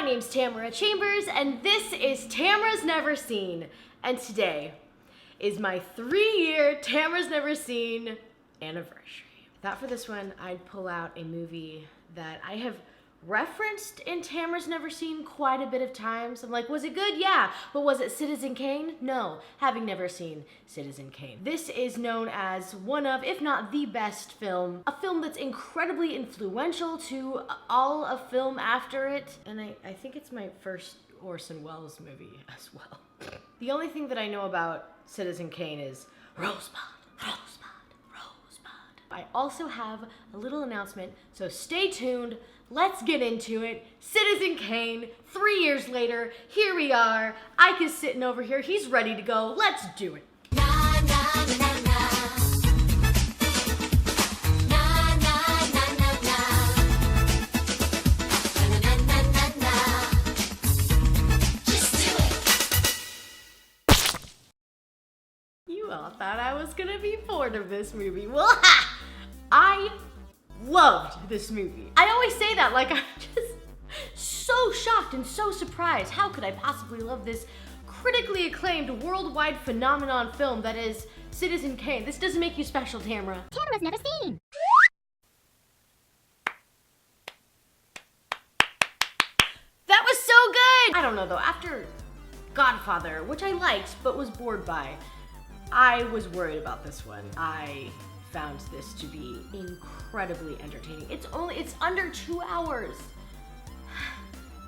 My name's Tamara Chambers, and this is Tamara's Never Seen. And today is my 3-year Tamara's Never Seen anniversary. I thought for this one, I'd pull out a movie that I have referenced in Tamara's Never Seen quite a bit of times. I'm like, was it good? Yeah. But was it Citizen Kane? No, having never seen Citizen Kane. This is known as one of, if not the best film, a film that's incredibly influential to all of film after it. And I think it's my first Orson Welles movie as well. The only thing that I know about Citizen Kane is Rosebud, Rosebud, Rosebud. I also have a little announcement, so stay tuned. Let's get into it. Citizen Kane, 3 years later, here we are. Ike is sitting over here. He's ready to go. Let's do it. Na, na, na, na, na. Na, na, na, na, na. Na, na, na, na, na. Just do it. You all thought I was gonna be bored of this movie. Well, ha! I loved this movie. I always say that like I'm just so shocked and so surprised. How could I possibly love this critically acclaimed worldwide phenomenon film that is Citizen Kane? This doesn't make you special, Tamara. Tamara's Never Seen. That was so good! I don't know though, after Godfather, which I liked but was bored by, I was worried about this one. I found this to be incredibly entertaining. It's under 2 hours.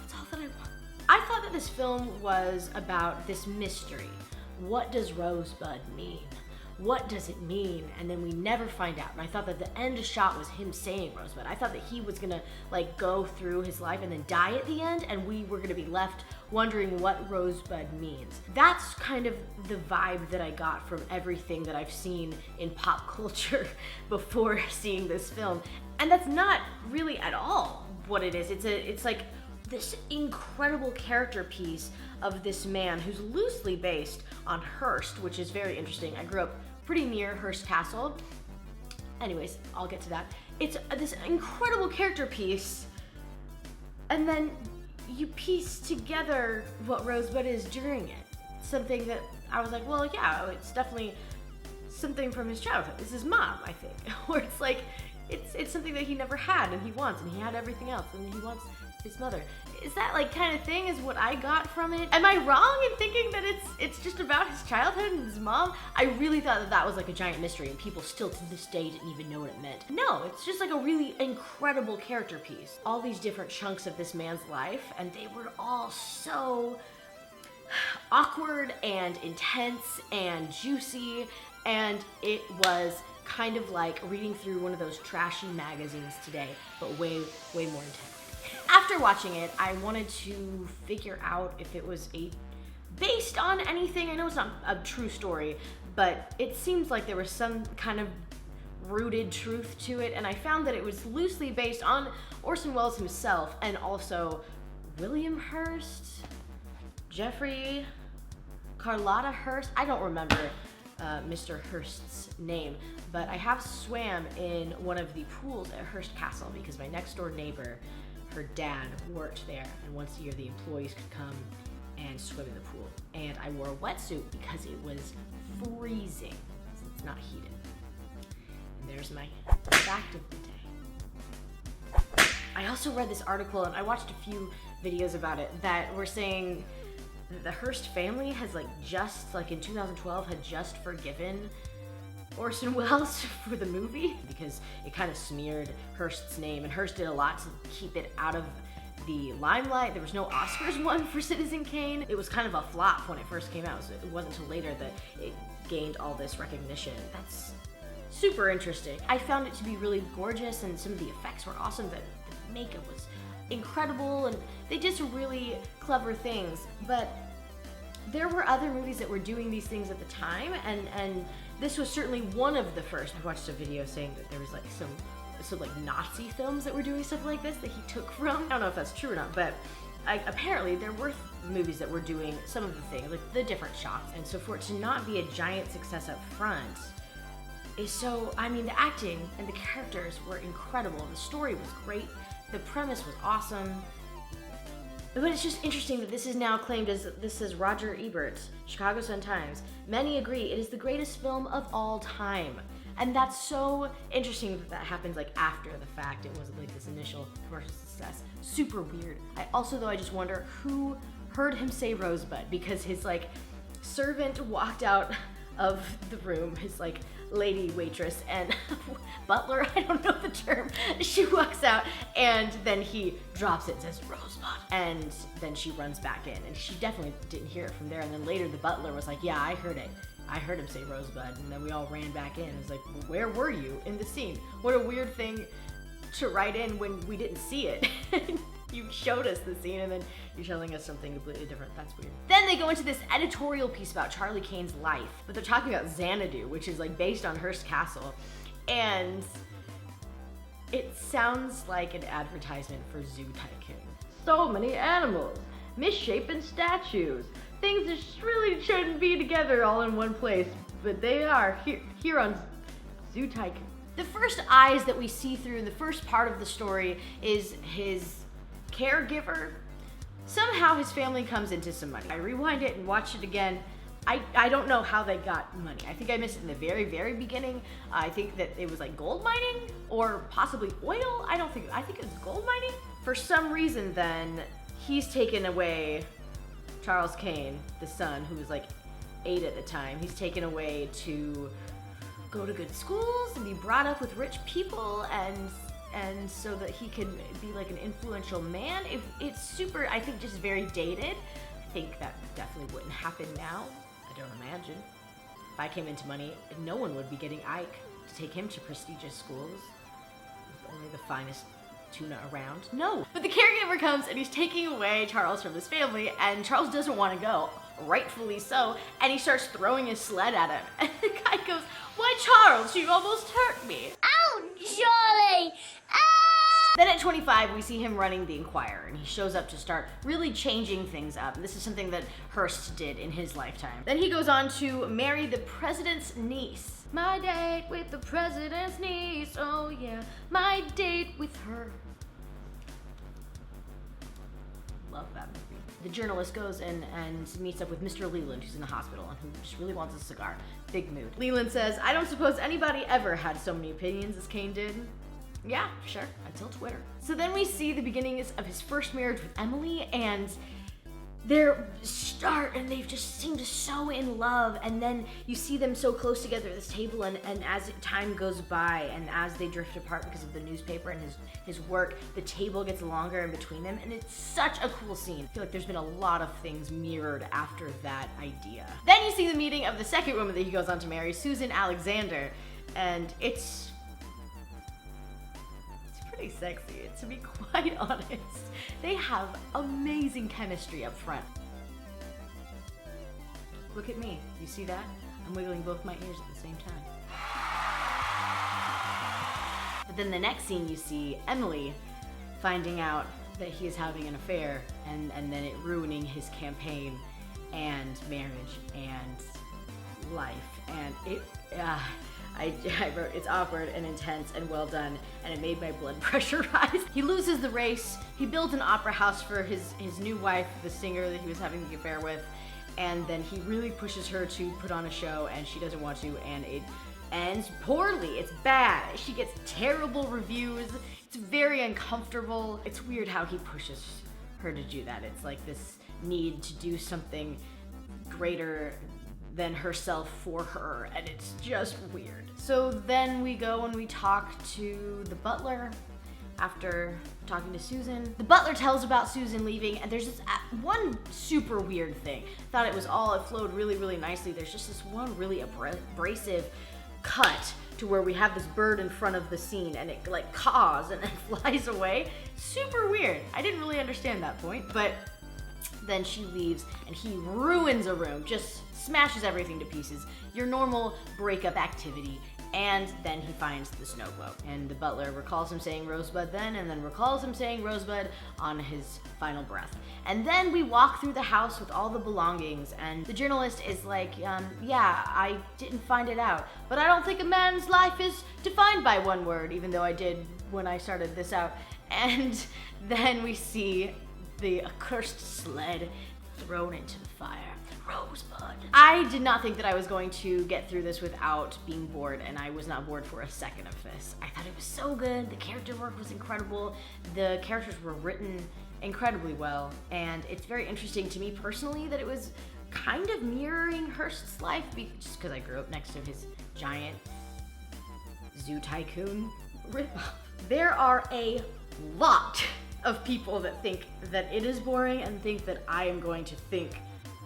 That's all that I want. I thought that this film was about this mystery. What does Rosebud mean? What does it mean? And then we never find out. And I thought that the end shot was him saying Rosebud. I thought that he was gonna like go through his life and then die at the end, and we were gonna be left wondering what Rosebud means. That's kind of the vibe that I got from everything that I've seen in pop culture before seeing this film. And that's not really at all what it is. It's like this incredible character piece of this man who's loosely based on Hearst, which is very interesting. I grew up pretty near Hearst Castle. Anyways, I'll get to that. It's this incredible character piece, and then you piece together what Rosebud is during it. Something that I was like, well, yeah, it's definitely something from his childhood. It's his mom, I think. Where it's like, it's something that he never had and he wants, and he had everything else, and he wants his mother. Is that like kind of thing is what I got from it? Am I wrong in thinking that it's just about his childhood and his mom? I really thought that that was like a giant mystery and people still to this day didn't even know what it meant. No, it's just like a really incredible character piece. All these different chunks of this man's life, and they were all so awkward and intense and juicy, and it was kind of like reading through one of those trashy magazines today, but way more intense. After watching it, I wanted to figure out if it was based on anything. I know it's not a true story, but it seems like there was some kind of rooted truth to it, and I found that it was loosely based on Orson Welles himself, and also William Hearst, Jeffrey, Carlotta Hearst. I don't remember Mr. Hearst's name, but I have swam in one of the pools at Hearst Castle because my next door neighbor, her dad, worked there, and once a year the employees could come and swim in the pool. And I wore a wetsuit because it was freezing, so it's not heated. And there's my fact of the day. I also read this article, and I watched a few videos about it, that were saying that the Hearst family has just in 2012 had just forgiven Orson Welles for the movie because it kind of smeared Hearst's name, and Hearst did a lot to keep it out of the limelight. There was no Oscars won for Citizen Kane. It was kind of a flop when it first came out, so it wasn't until later that it gained all this recognition. That's super interesting. I found it to be really gorgeous, and some of the effects were awesome. The makeup was incredible, and they did some really clever things, but there were other movies that were doing these things at the time, and this was certainly one of the first. I watched a video saying that there was some Nazi films that were doing stuff like this that he took from. I don't know if that's true or not, but apparently there were movies that were doing some of the things, like the different shots. And so for it to not be a giant success up front is so, I mean, the acting and the characters were incredible. The story was great. The premise was awesome. But it's just interesting that this is now claimed as, this is Roger Ebert, Chicago Sun-Times. Many agree it is the greatest film of all time. And that's so interesting that that happens like after the fact. It wasn't like this initial commercial success. Super weird. I just wonder who heard him say Rosebud, because his like servant walked out of the room, his like lady waitress and butler, I don't know the term. She walks out and then he drops it and says Rosebud, and then she runs back in, and she definitely didn't hear it from there. And then later the butler was like, yeah, I heard it. I heard him say Rosebud. And then we all ran back in. It's like, well, where were you in the scene? What a weird thing to write in when we didn't see it. You showed us the scene and then you're telling us something completely different. That's weird. Then they go into this editorial piece about Charlie Kane's life, but they're talking about Xanadu, which is like based on Hearst Castle. And it sounds like an advertisement for Zoo Tycoon. So many animals, misshapen statues, things that really shouldn't be together all in one place, but they are here on Zoo Tycoon. The first eyes that we see through in the first part of the story is his caregiver. Somehow his family comes into some money. I rewind it and watch it again. I don't know how they got money. I think I missed it in the very, very beginning. I think that it was like gold mining or possibly oil. I think it was gold mining. For some reason then, he's taken away, Charles Kane, the son, who was like 8 at the time, he's taken away to go to good schools and be brought up with rich people, and so that he can be like an influential man. It's super, I think, just very dated. I think that definitely wouldn't happen now. I don't imagine. If I came into money, no one would be getting Ike to take him to prestigious schools with only the finest tuna around. No. But the caregiver comes and he's taking away Charles from his family, and Charles doesn't want to go, rightfully so, and he starts throwing his sled at him. And the guy goes, "Why, Charles, you almost hurt me." Ow, Charlie! Then at 25, we see him running the Enquirer, and he shows up to start really changing things up. And this is something that Hearst did in his lifetime. Then he goes on to marry the president's niece. My date with the president's niece, oh yeah, my date with her. Love that movie. The journalist goes and meets up with Mr. Leland, who's in the hospital and who just really wants a cigar. Big mood. Leland says, "I don't suppose anybody ever had so many opinions as Kane did." Yeah, sure, until Twitter. So then we see the beginnings of his first marriage with Emily, and they're and they've just seemed so in love, and then you see them so close together at this table, and as time goes by and as they drift apart because of the newspaper and his work, the table gets longer in between them, and it's such a cool scene. I feel like there's been a lot of things mirrored after that idea. Then you see the meeting of the second woman that he goes on to marry, Susan Alexander, and it's pretty sexy, to be quite honest. They have amazing chemistry up front. Look at me, you see that? I'm wiggling both my ears at the same time. But then the next scene you see Emily finding out that he is having an affair, and then it ruining his campaign and marriage and life, and I wrote, "It's awkward and intense and well done, and it made my blood pressure rise." He loses the race. He builds an opera house for his new wife, the singer that he was having the affair with, and then he really pushes her to put on a show, and she doesn't want to, and it ends poorly. It's bad. She gets terrible reviews. It's very uncomfortable. It's weird how he pushes her to do that. It's like this need to do something greater than herself for her, and it's just weird. So then we go and we talk to the butler after talking to Susan. The butler tells about Susan leaving, and there's this one super weird thing. Thought it flowed really, really nicely. There's just this one really abrasive cut to where we have this bird in front of the scene, and it like caws and then flies away. Super weird. I didn't really understand that point, but then she leaves and he ruins a room, just smashes everything to pieces. Your normal breakup activity. And then he finds the snow globe. And the butler recalls him saying Rosebud then, and then recalls him saying Rosebud on his final breath. And then we walk through the house with all the belongings, and the journalist is like, yeah, I didn't find it out, but I don't think a man's life is defined by one word, even though I did when I started this out. And then we see the accursed sled thrown into the fire. Rosebud. I did not think that I was going to get through this without being bored, and I was not bored for a second of this. I thought it was so good. The character work was incredible. The characters were written incredibly well, and it's very interesting to me personally that it was kind of mirroring Hearst's life, just because I grew up next to his giant zoo tycoon ripoff. There are a lot of people that think that it is boring and think that I am going to think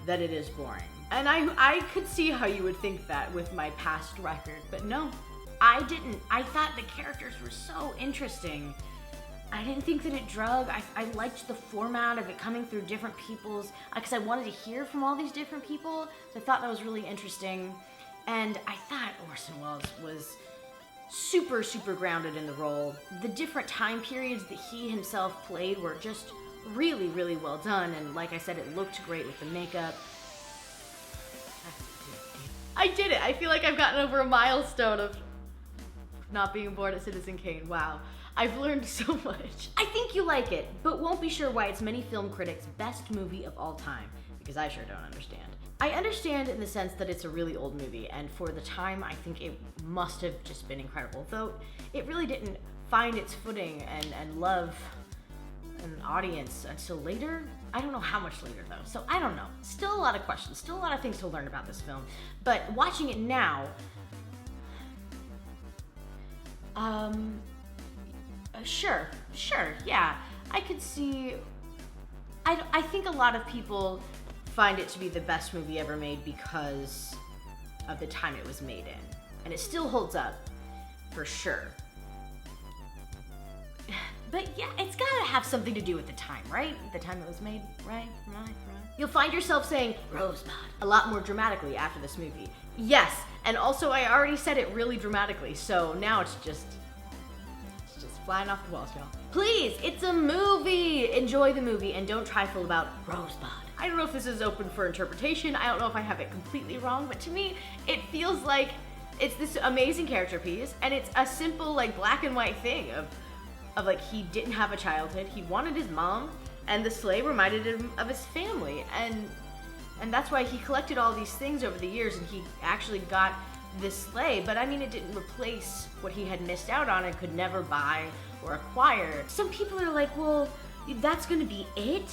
that it is boring. And I could see how you would think that with my past record, but no, I didn't. I thought the characters were so interesting. I didn't think that it drug. I liked the format of it coming through different people's, because I wanted to hear from all these different people, so I thought that was really interesting. And I thought Orson Welles was super, super grounded in the role. The different time periods that he himself played were just really, really well done, and like I said, it looked great with the makeup. I did it! I feel like I've gotten over a milestone of not being bored at Citizen Kane. Wow. I've learned so much. I think you like it, but won't be sure why it's many film critics' best movie of all time, because I sure don't understand. I understand in the sense that it's a really old movie, and for the time, I think it must have just been incredible, though it really didn't find its footing and love an audience until later. I don't know how much later though, so I don't know. Still a lot of questions, still a lot of things to learn about this film, but watching it now, sure, yeah, I could see, I think a lot of people find it to be the best movie ever made because of the time it was made in, and it still holds up, for sure. But yeah, it's gotta have something to do with the time, right? The time it was made, right? You'll find yourself saying Rosebud a lot more dramatically after this movie. Yes, and also I already said it really dramatically, so now it's just flying off the walls, y'all. Please, it's a movie! Enjoy the movie and don't trifle about Rosebud. I don't know if this is open for interpretation, I don't know if I have it completely wrong, but to me, it feels like it's this amazing character piece, and it's a simple, like, black and white thing of like, he didn't have a childhood, he wanted his mom, and the sleigh reminded him of his family, and that's why he collected all these things over the years, and he actually got this sleigh, but I mean, it didn't replace what he had missed out on and could never buy or acquire. Some people are like, well, that's gonna be it?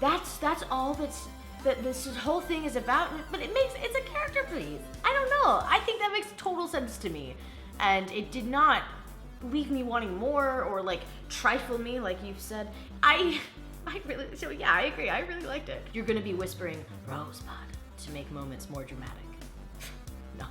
That's all that this whole thing is about? But it's a character piece. I don't know, I think that makes total sense to me, and it did not leave me wanting more or like trifle me like you've said. I agree, I really liked it. You're gonna be whispering Rosebud to make moments more dramatic. No,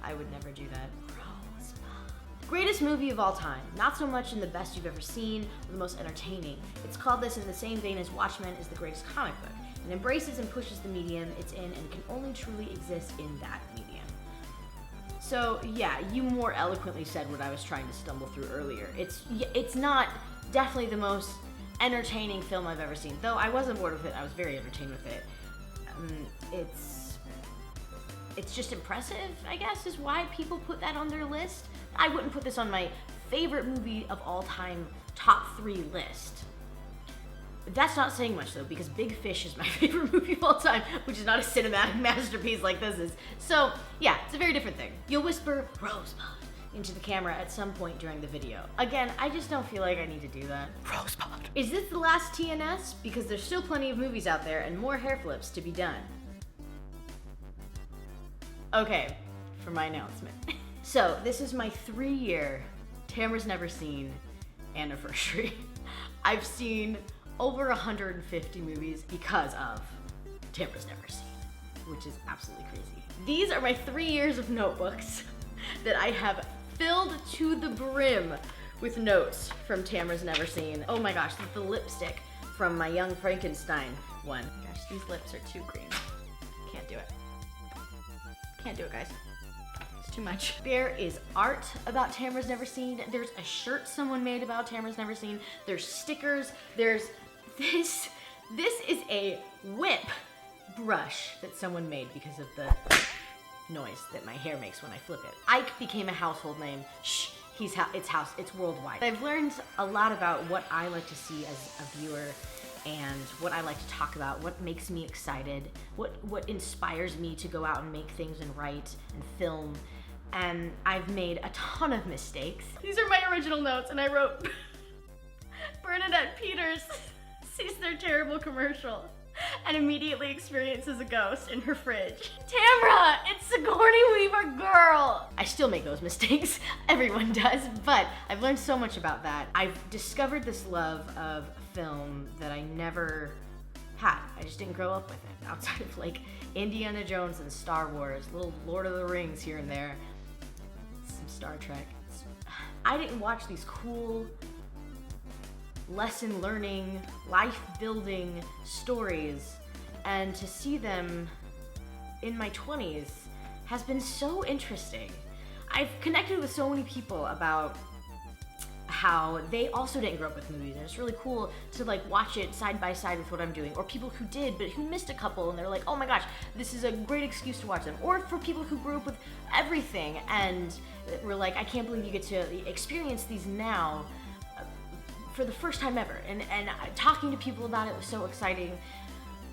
I would never do that. Rosebud. Greatest movie of all time. Not so much in the best you've ever seen or the most entertaining. It's called this in the same vein as Watchmen is the greatest comic book. It embraces and pushes the medium it's in and can only truly exist in that medium. So yeah, you more eloquently said what I was trying to stumble through earlier. It's not definitely the most entertaining film I've ever seen, though I wasn't bored with it, I was very entertained with it. It's just impressive, I guess, is why people put that on their list. I wouldn't put this on my favorite movie of all time top 3 list. That's not saying much though, because Big Fish is my favorite movie of all time, which is not a cinematic masterpiece like this is. So yeah, it's a very different thing. You'll whisper Rosebud into the camera at some point during the video. Again, I just don't feel like I need to do that. Rosebud. Is this the last TNS? Because there's still plenty of movies out there and more hair flips to be done. Okay, for my announcement. So this is my 3-year Tamara's Never Seen anniversary. I've seen over 150 movies because of Tamara's Never Seen, which is absolutely crazy. These are my 3 years of notebooks that I have filled to the brim with notes from Tamara's Never Seen. Oh my gosh, the lipstick from my Young Frankenstein one. Gosh, these lips are too green. Can't do it. Can't do it, guys. It's too much. There is art about Tamara's Never Seen. There's a shirt someone made about Tamara's Never Seen. There's stickers. There's this. This is a whip brush that someone made because of the noise that my hair makes when I flip it. Ike became a household name. Shh, it's worldwide. I've learned a lot about what I like to see as a viewer and what I like to talk about, what makes me excited, what inspires me to go out and make things and write and film. And I've made a ton of mistakes. These are my original notes, and I wrote, Bernadette Peters sees their terrible commercial and immediately experiences a ghost in her fridge. Tamara, it's Sigourney Weaver, girl! I still make those mistakes. Everyone does, but I've learned so much about that. I've discovered this love of film that I never had. I just didn't grow up with it. Outside of like Indiana Jones and Star Wars, little Lord of the Rings here and there, some Star Trek. I didn't watch these cool lesson learning, life building stories, and to see them in my 20s has been so interesting. I've connected with so many people about how they also didn't grow up with movies, and it's really cool to like watch it side by side with what I'm doing, or people who did but who missed a couple and they're like, oh my gosh, this is a great excuse to watch them, or for people who grew up with everything and were like, I can't believe you get to experience these now for the first time ever. And talking to people about it was so exciting.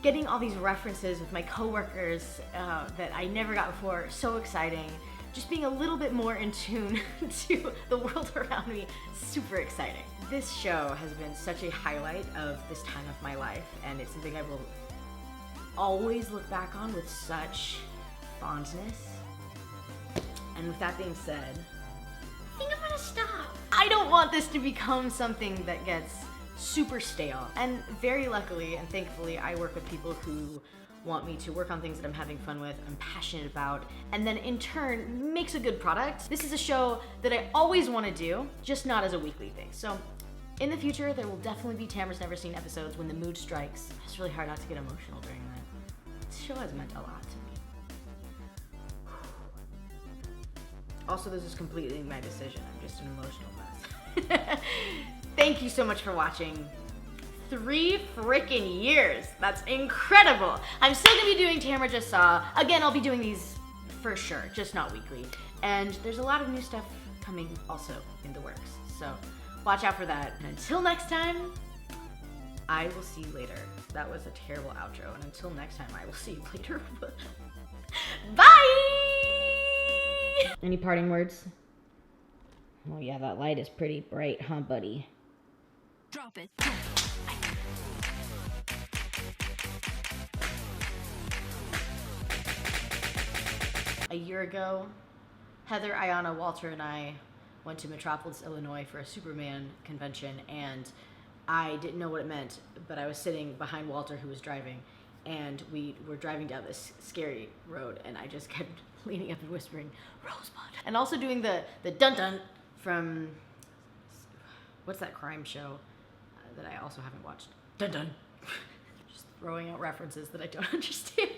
Getting all these references with my coworkers that I never got before, so exciting. Just being a little bit more in tune to the world around me, super exciting. This show has been such a highlight of this time of my life, and it's something I will always look back on with such fondness. And with that being said, I think I'm gonna stop. I don't want this to become something that gets super stale. And very luckily and thankfully, I work with people who want me to work on things that I'm having fun with, I'm passionate about, and then in turn makes a good product. This is a show that I always want to do, just not as a weekly thing. So in the future, there will definitely be Tamara's Never Seen episodes when the mood strikes. It's really hard not to get emotional during that. This show has meant a lot to me. Also, this is completely my decision. I'm just an emotional mess. Thank you so much for watching. 3 freaking years. That's incredible. I'm still gonna be doing Tamara Just Saw. Again, I'll be doing these for sure, just not weekly. And there's a lot of new stuff coming also in the works. So watch out for that. And until next time, I will see you later. That was a terrible outro. And until next time, I will see you later. Bye! Any parting words? Oh yeah, that light is pretty bright, huh, buddy? Drop it. A year ago, Heather, Ayanna, Walter, and I went to Metropolis, Illinois for a Superman convention, and I didn't know what it meant, but I was sitting behind Walter, who was driving, and we were driving down this scary road, and I just kept leaning up and whispering, Rosebud. And also doing the dun-dun from, what's that crime show that I also haven't watched? Dun-dun. Just throwing out references that I don't understand.